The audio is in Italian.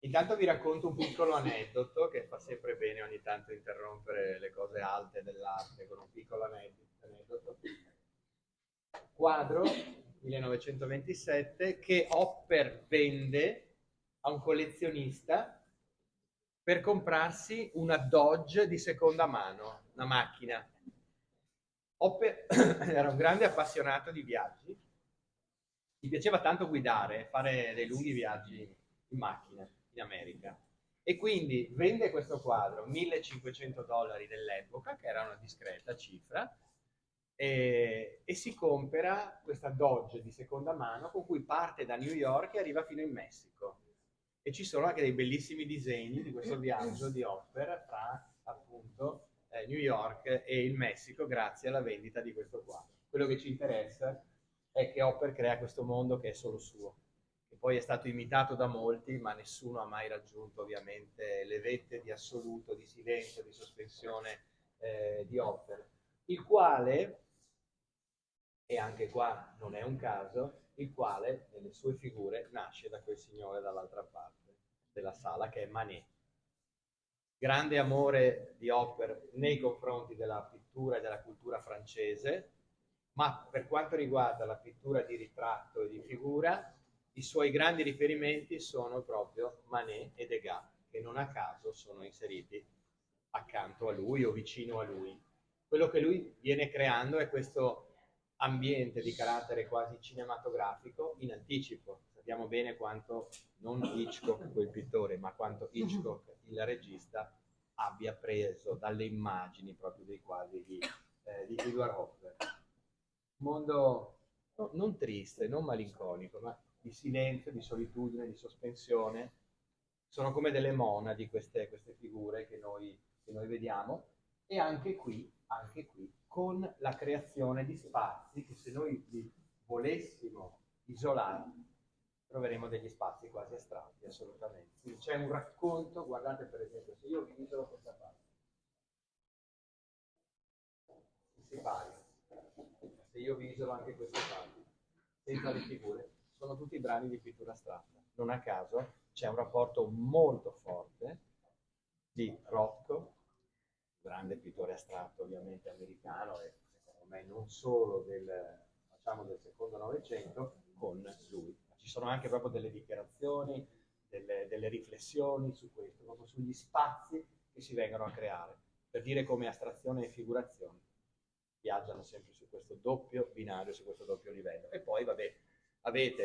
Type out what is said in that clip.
Intanto vi racconto un piccolo aneddoto che fa sempre bene ogni tanto interrompere le cose alte dell'arte con un piccolo aneddoto. Quadro 1927 che Hopper vende a un collezionista per comprarsi una Dodge di seconda mano, una macchina. Hopper era un grande appassionato di viaggi, gli piaceva tanto guidare, fare dei lunghi viaggi in macchina in America. E quindi vende questo quadro, $1.500 dell'epoca, che era una discreta cifra, e si compra questa Dodge di seconda mano con cui parte da New York e arriva fino in Messico. E ci sono anche dei bellissimi disegni di questo viaggio di Hopper fra appunto New York e il Messico grazie alla vendita di questo quadro. Quello che ci interessa è che Hopper crea questo mondo che è solo suo, che poi è stato imitato da molti, ma nessuno ha mai raggiunto ovviamente le vette di assoluto, di silenzio, di sospensione di Hopper, il quale, e anche qua non è un caso, il quale nelle sue figure nasce da quel signore dall'altra parte della sala che è Manet. Grande amore di Hopper nei confronti della pittura e della cultura francese, ma per quanto riguarda la pittura di ritratto e di figura, i suoi grandi riferimenti sono proprio Manet e Degas, che non a caso sono inseriti accanto a lui o vicino a lui. Quello che lui viene creando è questo ambiente di carattere quasi cinematografico in anticipo. Sappiamo bene quanto non Hitchcock, quel pittore, ma quanto Hitchcock, il regista, abbia preso dalle immagini proprio dei quadri di Edward Hopper. Un mondo non triste, non malinconico, ma di silenzio, di solitudine, di sospensione. Sono come delle monadi queste figure che noi vediamo, e anche qui, con la creazione di spazi che se noi li volessimo isolare, troveremo degli spazi quasi astratti, assolutamente. Quindi c'è un racconto, guardate per esempio, se io vi isolo questa parte, si pare, se io vi isolo anche queste parti, senza le figure, sono tutti brani di pittura astratta. Non a caso c'è un rapporto molto forte di Rothko, grande pittore astratto ovviamente americano e secondo me non solo del secondo Novecento, con lui. Ci sono anche proprio delle dichiarazioni, delle riflessioni su questo, proprio sugli spazi che si vengono a creare, per dire come astrazione e figurazione viaggiano sempre su questo doppio binario, su questo doppio livello. E poi, vabbè, avete